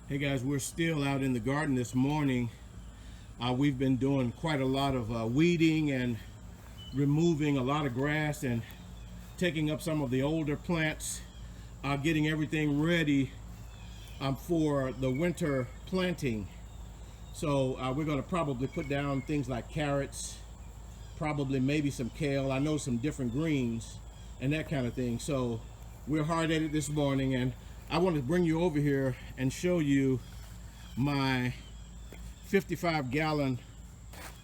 Hey guys, we're still out in the garden this morning. We've been doing quite a lot of weeding and removing a lot of grass and taking up some of the older plants, getting everything ready for the winter planting. So we're going to probably put down things like carrots, probably maybe some kale. I know some different greens and that kind of thing. So we're hard at it this morning, and I want to bring you over here and show you my 55-gallon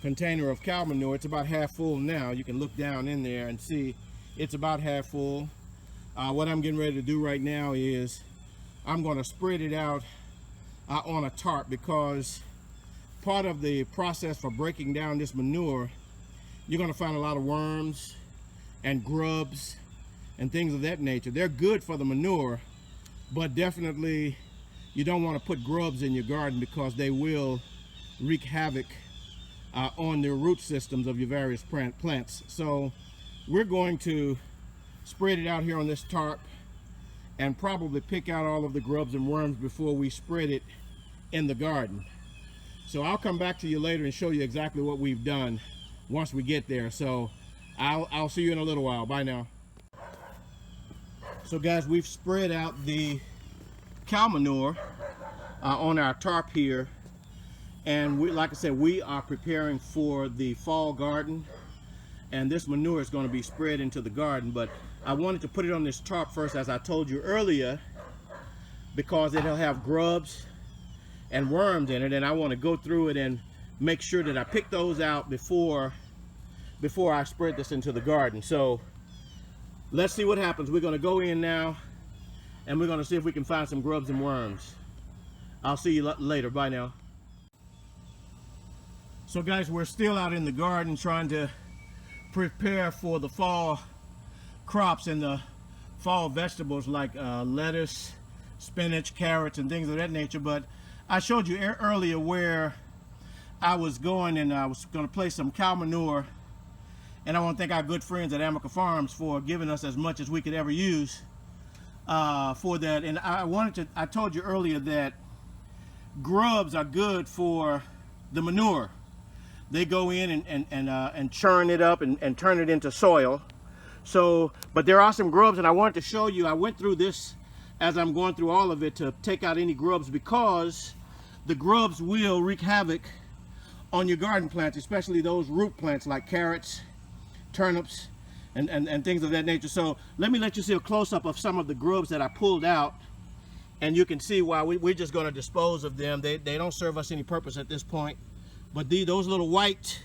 container of cow manure. It's about half full now. You can look down in there and see it's about half full. What I'm getting ready to do right now is I'm going to spread it out on a tarp, because part of the process for breaking down this manure, you're going to find a lot of worms and grubs and things of that nature. They're good for the manure, but definitely you don't want to put grubs in your garden, because they will wreak havoc on the root systems of your various plants. So we're going to spread it out here on this tarp and probably pick out all of the grubs and worms before we spread it in the garden. So I'll come back to you later and show you exactly what we've done once we get there. So I'll see you in a little while. Bye now. So guys, we've spread out the cow manure on our tarp here, and like I said, we are preparing for the fall garden, and this manure is going to be spread into the garden. But I wanted to put it on this tarp first, as I told you earlier, because it'll have grubs and worms in it, and I want to go through it and make sure that I pick those out before I spread this into the garden. So let's see what happens. We're going to go in now and we're going to see if we can find some grubs and worms. I'll see you later. Bye now. So guys, we're still out in the garden trying to prepare for the fall crops and the fall vegetables like lettuce, spinach, carrots, and things of that nature. But I showed you earlier where I was going, and I was going to place some cow manure. And I want to thank our good friends at Amica Farms for giving us as much as we could ever use for that. And I told you earlier that grubs are good for the manure. They go in and churn it up and turn it into soil. So, but there are some grubs, and I wanted to show you. I went through this as I'm going through all of it to take out any grubs, because the grubs will wreak havoc on your garden plants, especially those root plants like carrots, turnips, and things of that nature. So let me let you see a close-up of some of the grubs that I pulled out, and you can see why we're just going to dispose of them. They don't serve us any purpose at this point. But those little white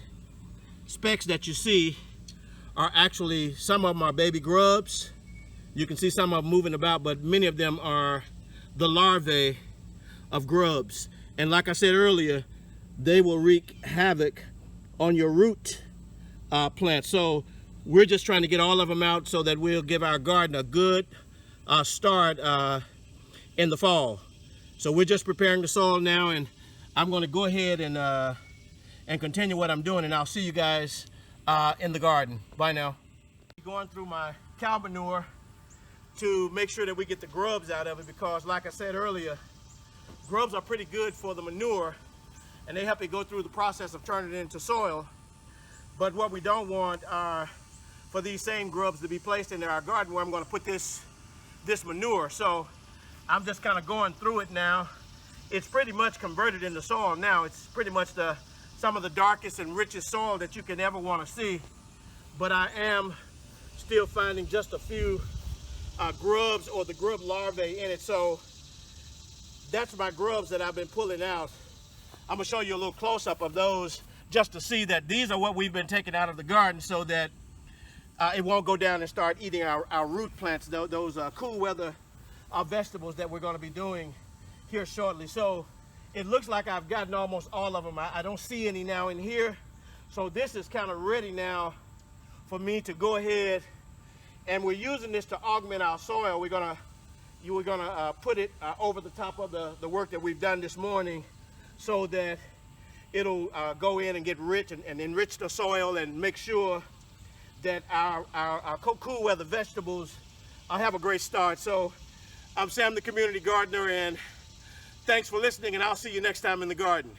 specks that you see are actually, some of them are baby grubs. You can see some of them moving about, but many of them are the larvae of grubs. And like I said earlier, they will wreak havoc on your root plants. So we're just trying to get all of them out so that we'll give our garden a good start in the fall. So we're just preparing the soil now, and I'm going to go ahead and continue what I'm doing, and I'll see you guys in the garden. Bye now. Going through my cow manure to make sure that we get the grubs out of it, because like I said earlier, grubs are pretty good for the manure, and they help it go through the process of turning it into soil. But what we don't want are for these same grubs to be placed in our garden where I'm going to put this manure. So I'm just kind of going through it now. It's pretty much converted into soil now. It's pretty much some of the darkest and richest soil that you can ever want to see. But I am still finding just a few grubs or the grub larvae in it. So that's my grubs that I've been pulling out. I'm going to show you a little close-up of those, just to see that these are what we've been taking out of the garden, so that it won't go down and start eating our root plants, those cool weather vegetables that we're going to be doing here shortly. So it looks like I've gotten almost all of them. I don't see any now in here. So this is kind of ready now for me to go ahead, and we're using this to augment our soil. We're gonna put it over the top of the work that we've done this morning, so that it'll go in and get rich and enrich the soil and make sure that our cool weather vegetables have a great start. So I'm Sam, the community gardener, and thanks for listening, and I'll see you next time in the garden.